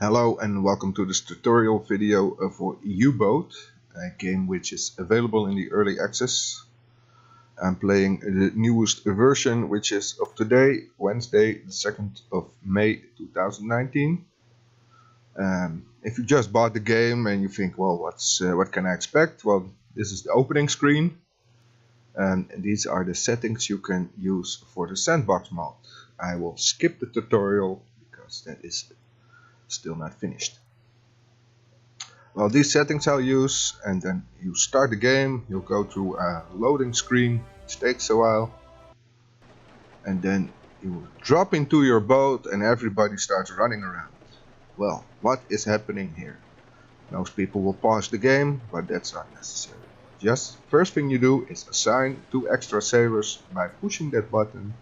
Hello and welcome to this tutorial video for UBOAT, a game which is available in the early access. I'm playing the newest version, which is of today, Wednesday the 2nd of May 2019. If you just bought the game and you think, well, what can I expect? Well, this is the opening screen, and these are the settings you can use for the sandbox mode. I will skip the tutorial because that is still not finished. Well, these settings I'll use, and then you start the game, you'll go through a loading screen, which takes a while, and then you drop into your boat and everybody starts running around. Well, what is happening here? Most people will pause the game, but that's not necessary. Just first thing you do is assign 2 extra sailors by pushing that button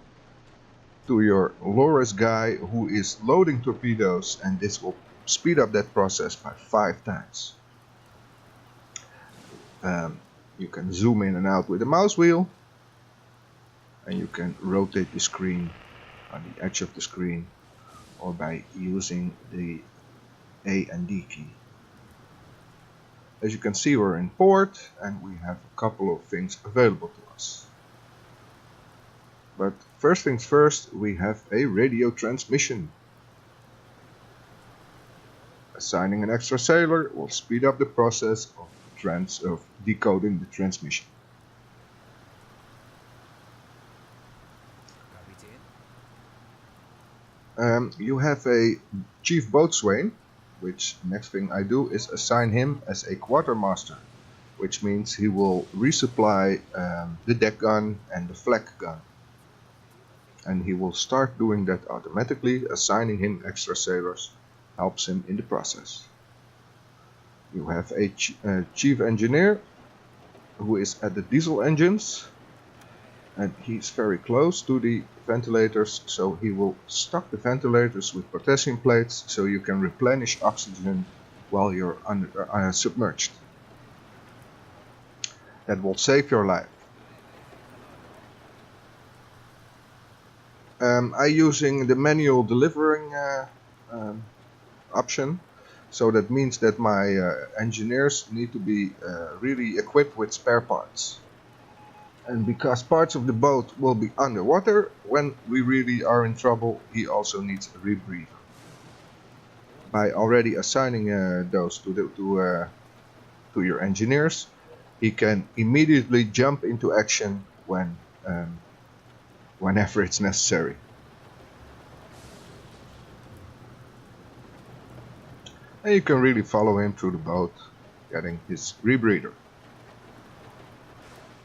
to your Loris guy who is loading torpedoes, and this will speed up that process by 5 times. You can zoom in and out with the mouse wheel, and you can rotate the screen on the edge of the screen or by using the A and D key. As you can see, we're in port and we have a couple of things available to us. But first things first, we have a radio transmission. Assigning an extra sailor will speed up the process of decoding the transmission. You have a chief boatswain, which next thing I do is assign him as a quartermaster, which means he will resupply the deck gun and the flak gun. And he will start doing that automatically. Assigning him extra sailors helps him in the process. You have a chief engineer who is at the diesel engines, and he's very close to the ventilators, so he will stock the ventilators with potassium plates so you can replenish oxygen while you're submerged. That will save your life. I'm using the manual delivering option, so that means that my engineers need to be really equipped with spare parts. And because parts of the boat will be underwater, when we really are in trouble, he also needs a rebreather. By already assigning those to your engineers, he can immediately jump into action whenever it's necessary. And you can really follow him through the boat, getting his rebreather.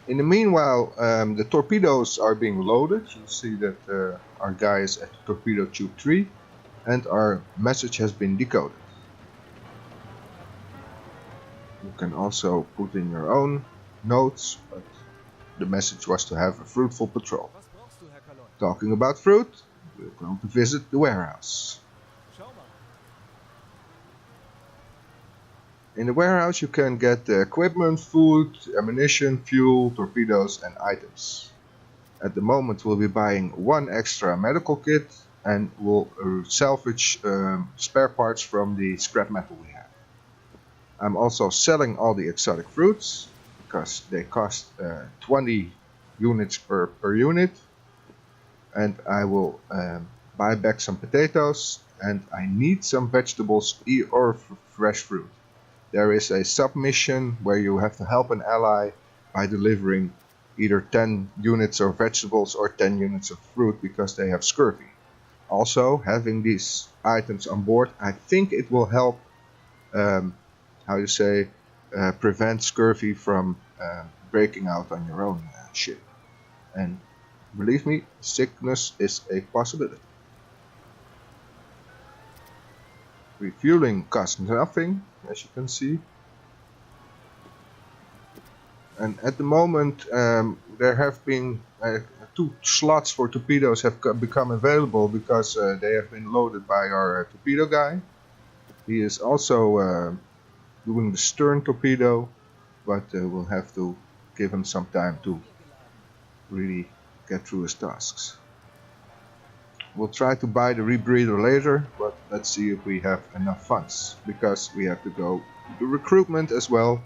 In the meanwhile, the torpedoes are being loaded. You see that our guy is at torpedo tube 3, and our message has been decoded. You can also put in your own notes, but the message was to have a fruitful patrol. Talking about fruit, we're going to visit the warehouse. In the warehouse you can get equipment, food, ammunition, fuel, torpedoes and items. At the moment we'll be buying 1 extra medical kit and we'll salvage spare parts from the scrap metal we have. I'm also selling all the exotic fruits because they cost 20 units per unit. And I will buy back some potatoes, and I need some vegetables or fresh fruit. There is a submission where you have to help an ally by delivering either 10 units of vegetables or 10 units of fruit because they have scurvy. Also, having these items on board, I think it will help prevent scurvy from breaking out on your own ship. And believe me, sickness is a possibility. Refueling costs nothing, as you can see. And at the moment, there have been 2 slots for torpedoes have become available because they have been loaded by our torpedo guy. He is also doing the stern torpedo, but we'll have to give him some time to really get through his tasks. We'll try to buy the rebreather later, but let's see if we have enough funds, because we have to go to recruitment as well.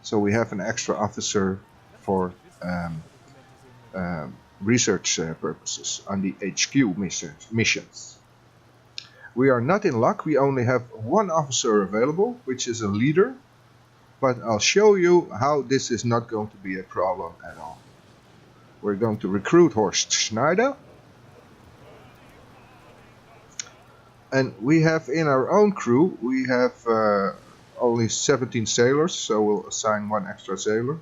So we have an extra officer for research purposes on the HQ missions. We are not in luck, we only have one officer available, which is a leader, but I'll show you how this is not going to be a problem at all. We're going to recruit Horst Schneider, and we have in our own crew, we have only 17 sailors, so we'll assign one extra sailor.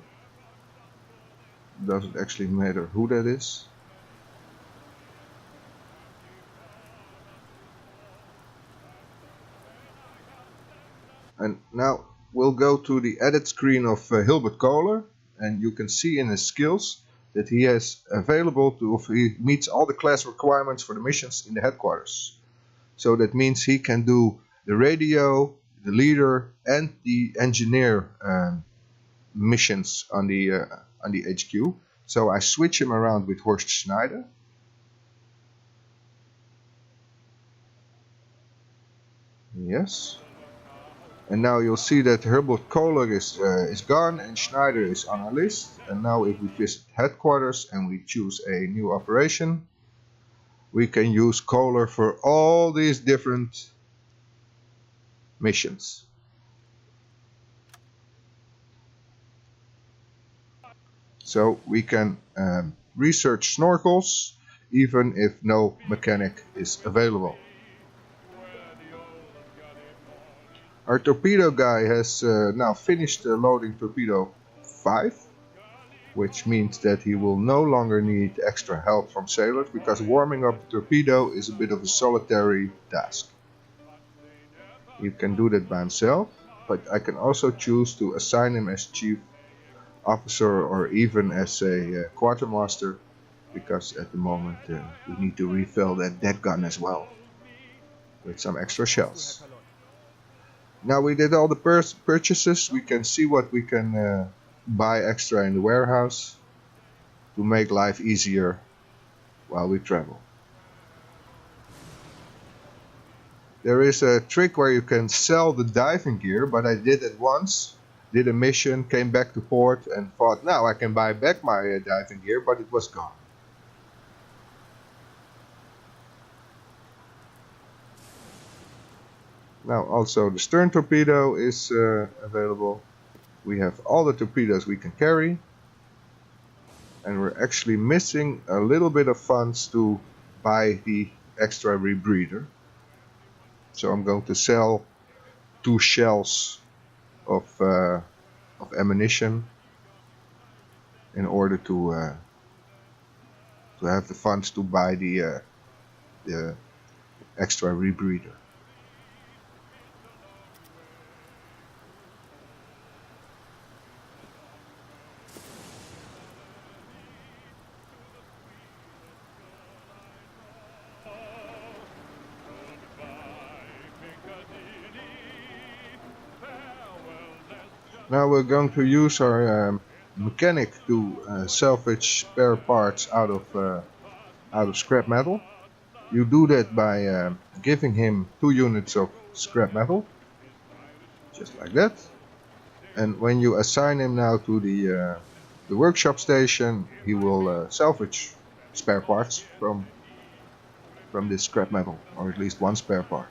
Doesn't actually matter who that is. And now we'll go to the edit screen of Hilbert Kohler, and you can see in his skills that he has available to, if he meets all the class requirements for the missions in the headquarters. So that means he can do the radio, the leader, and the engineer missions on the HQ. So I switch him around with Horst Schneider. Yes. And now you'll see that Herbert Kohler is gone and Schneider is on our list. And now if we visit headquarters and we choose a new operation, we can use Kohler for all these different missions. So we can research snorkels even if no mechanic is available. Our torpedo guy has now finished loading torpedo 5, which means that he will no longer need extra help from sailors, because warming up the torpedo is a bit of a solitary task. You can do that by himself, but I can also choose to assign him as chief officer or even as a quartermaster, because at the moment we need to refill that deck gun as well with some extra shells. Now we did all the purchases. We can see what we can buy extra in the warehouse to make life easier while we travel. There is a trick where you can sell the diving gear, but I did it once, did a mission, came back to port and thought, now I can buy back my diving gear, but it was gone. Now also the stern torpedo is available. We have all the torpedoes we can carry, and we're actually missing a little bit of funds to buy the extra rebreather. So I'm going to sell 2 shells of ammunition in order to have the funds to buy the extra rebreather. Now we're going to use our mechanic to salvage spare parts out of scrap metal. You do that by giving him 2 units of scrap metal, just like that. And when you assign him now to the workshop station, he will salvage spare parts from this scrap metal, or at least 1 spare part.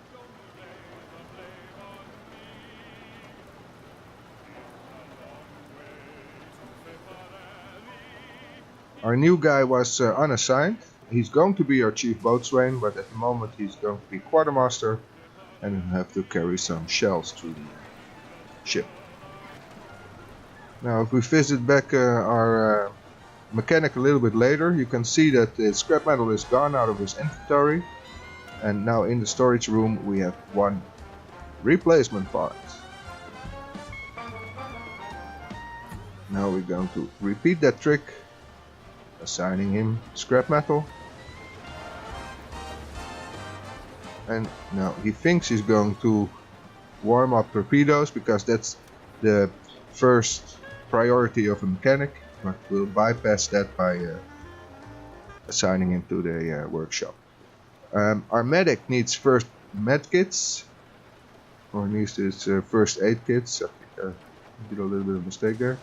Our new guy was unassigned. He's going to be our chief boatswain, but at the moment he's going to be quartermaster and have to carry some shells to the ship. Now if we visit back our mechanic a little bit later, you can see that the scrap metal is gone out of his inventory, and now in the storage room we have 1 replacement part. Now we're going to repeat that trick, assigning him scrap metal. And now he thinks he's going to warm up torpedoes, because that's the first priority of a mechanic, but we'll bypass that by assigning him to the workshop. Our medic needs first med kits, or needs his first aid kits. I think I did a little bit of a mistake there.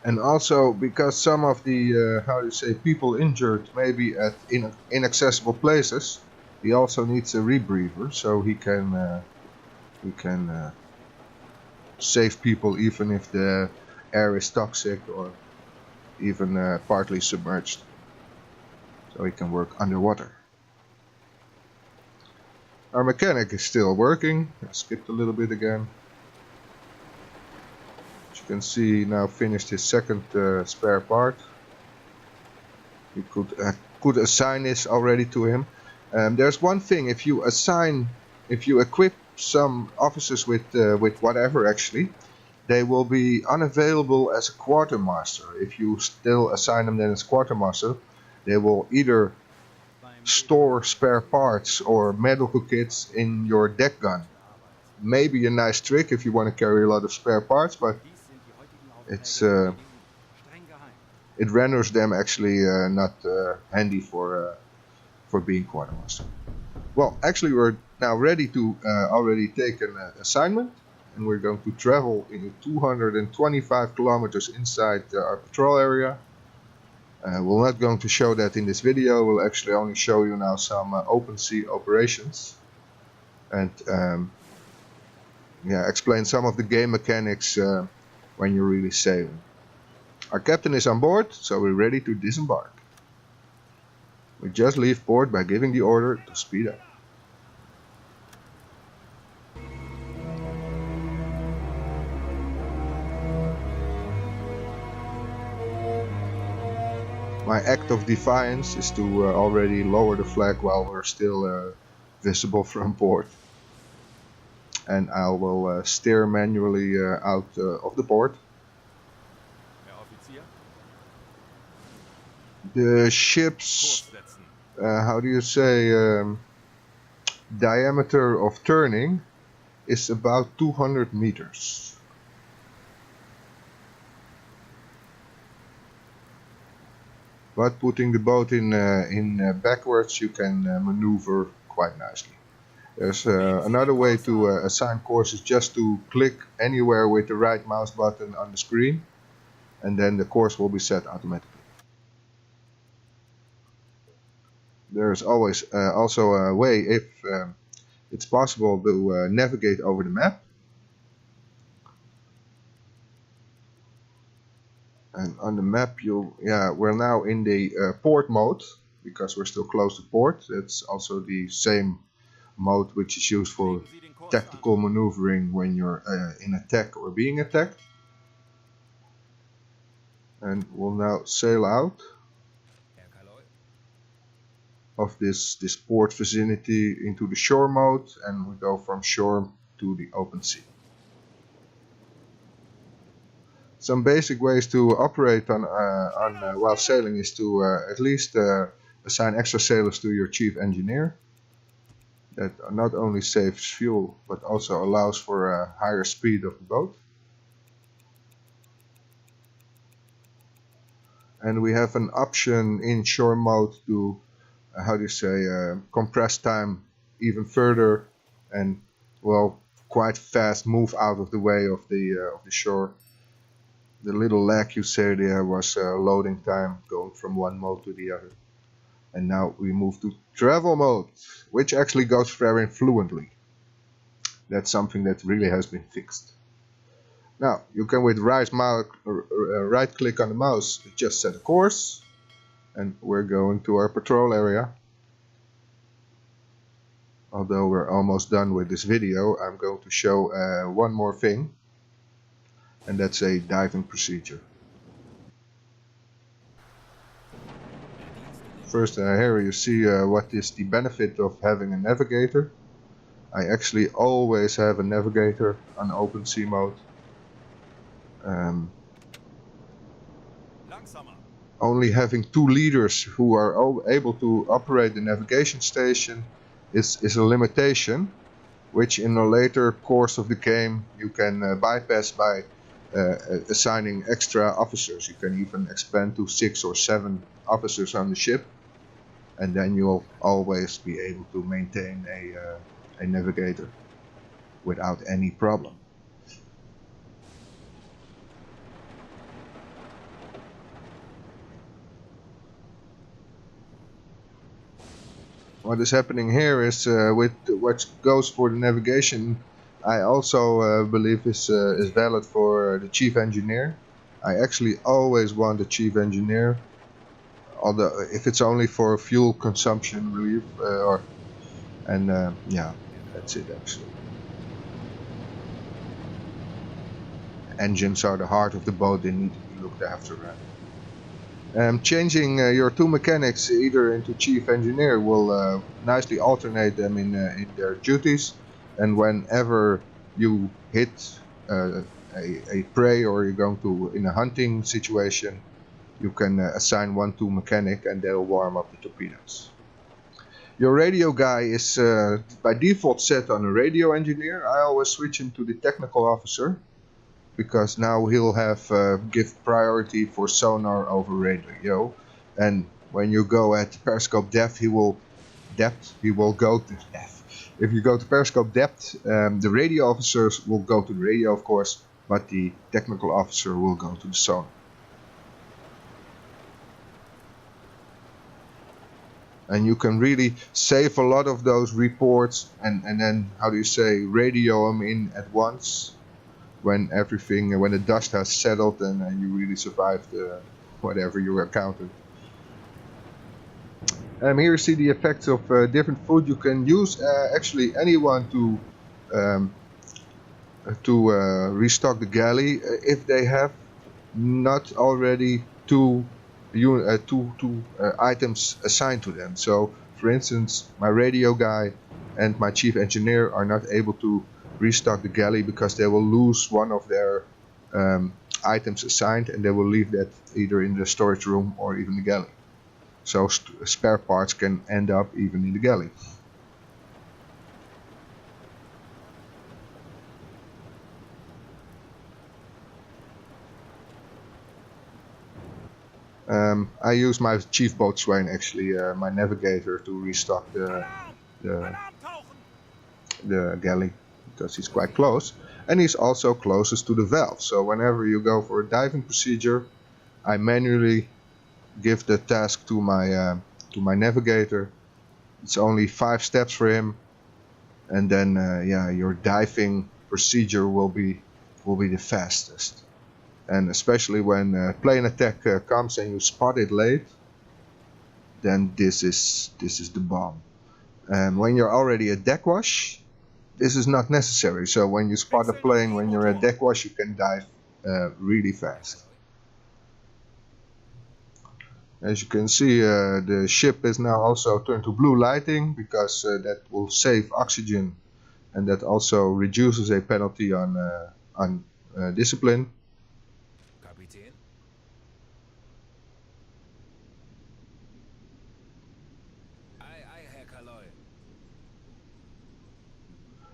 And also because some of the how do you say, people injured may be at inaccessible places, he also needs a rebreather, so he can save people even if the air is toxic or even partly submerged. So he can work underwater. Our mechanic is still working. I skipped a little bit again. As you can see, he now finished his second spare part. You could assign this already to him. There's one thing: if you equip some officers with whatever, actually, they will be unavailable as a quartermaster. If you still assign them then as quartermaster, they will either store spare parts or medical kits in your deck gun. Maybe a nice trick if you want to carry a lot of spare parts, but it renders them actually not handy for being quartermaster. Well, actually we're now ready to already take an assignment, and we're going to travel in 225 kilometers inside our patrol area. We're not going to show that in this video. We'll actually only show you now some open sea operations and explain some of the game mechanics when you're really sailing. Our captain is on board, so we're ready to disembark. We just leave port by giving the order to speed up. My act of defiance is to already lower the flag while we're still visible from port. And I will steer manually out of the port. The ship's, how do you say, diameter of turning is about 200 meters. But putting the boat in backwards, you can maneuver quite nicely. There's another way to assign courses, just to click anywhere with the right mouse button on the screen, and then the course will be set automatically. There's always also a way, if it's possible, to navigate over the map. And on the map, we're now in the port mode, because we're still close to port. It's also the same mode which is used for tactical maneuvering when you're in attack or being attacked. And we'll now sail out of this port vicinity into the shore mode, and we go from shore to the open sea. Some basic ways to operate on while sailing is to at least assign extra sailors to your chief engineer. That not only saves fuel but also allows for a higher speed of the boat. And we have an option in shore mode to compress time even further, and quite fast move out of the way of the shore. The little lag you say there was loading time, going from one mode to the other. And now we move to travel mode, which actually goes very fluently. That's something that really has been fixed. Now you can, with right click on the mouse, just set a course, and we're going to our patrol area. Although we're almost done with this video, I'm going to show one more thing, and that's a diving procedure. First, here you see what is the benefit of having a navigator. I actually always have a navigator on open sea mode. Only having two leaders who are able to operate the navigation station is a limitation, which in a later course of the game you can bypass by assigning extra officers. You can even expand to 6 or 7 officers on the ship, and then you'll always be able to maintain a navigator without any problem. What is happening here is with what goes for the navigation, I also believe is valid for the chief engineer. I actually always want a chief engineer, although if it's only for fuel consumption relief, yeah, that's it actually. Engines are the heart of the boat; they need to be looked after. Changing your two mechanics either into chief engineer will nicely alternate them in their duties, and whenever you hit a prey or you're going to in a hunting situation, you can assign 1-2 mechanic and they'll warm up the torpedoes. Your radio guy is by default set on a radio engineer. I always switch him to the technical officer, because now he'll have give priority for sonar over radio, and when you go at periscope depth, he will go to depth. If you go to periscope depth, the radio officers will go to the radio, of course, but the technical officer will go to the sonar. And you can really save a lot of those reports and then, how do you say, radio them in at once. When the dust has settled and you really survived whatever you encountered. Here you see the effects of different food. You can use actually anyone to restock the galley if they have not already two items assigned to them. So, for instance, my radio guy and my chief engineer are not able to restock the galley because they will lose one of their items assigned, and they will leave that either in the storage room or even the galley. So spare parts can end up even in the galley. I use my chief boatswain, actually, my navigator, to restock the galley, because he's quite close, and he's also closest to the valve. So whenever you go for a diving procedure, I manually give the task to my navigator. It's only 5 steps for him, and then your diving procedure will be the fastest. And especially when plane attack comes and you spot it late, then this is the bomb. And when you're already at deck wash, this is not necessary. So when you spot a plane when you're at deck wash, you can dive really fast. As you can see, the ship is now also turned to blue lighting, because that will save oxygen, and that also reduces a penalty on discipline.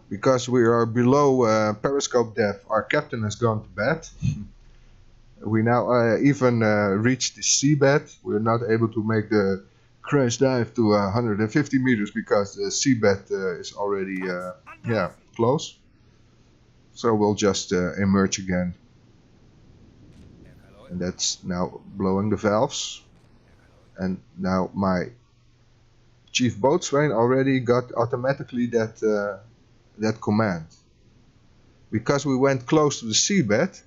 Because we are below periscope depth, our captain has gone to bed. We now even reached the seabed. We're not able to make the crash dive to 150 meters because the seabed is already close. So we'll just emerge again. And that's now blowing the valves. And now my chief boatswain already got automatically that command. Because we went close to the seabed,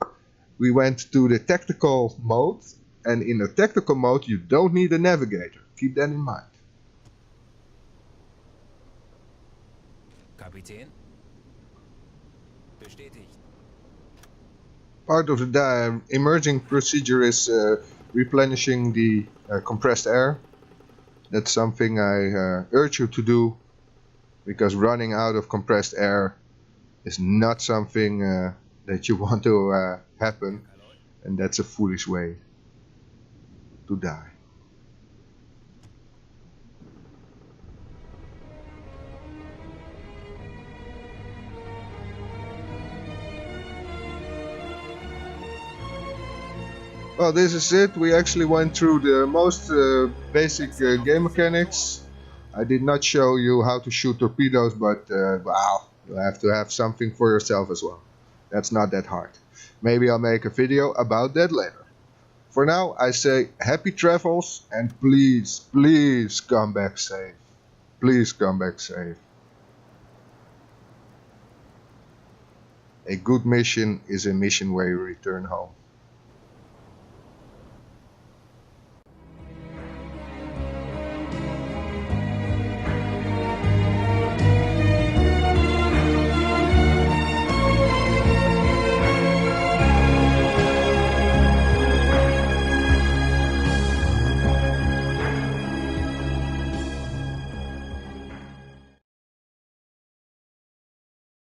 we went to the tactical mode, and in the tactical mode you don't need a navigator. Keep that in mind. Kapitän. Bestätigt. Part of the emerging procedure is replenishing the compressed air. That's something I urge you to do, because running out of compressed air is not something that you want to happen, and that's a foolish way to die. Well, this is it. We actually went through the most basic game mechanics. I did not show you how to shoot torpedoes, but wow, you have to have something for yourself as well. That's not that hard. Maybe I'll make a video about that later. For now, I say happy travels and please, please come back safe. Please come back safe. A good mission is a mission where you return home.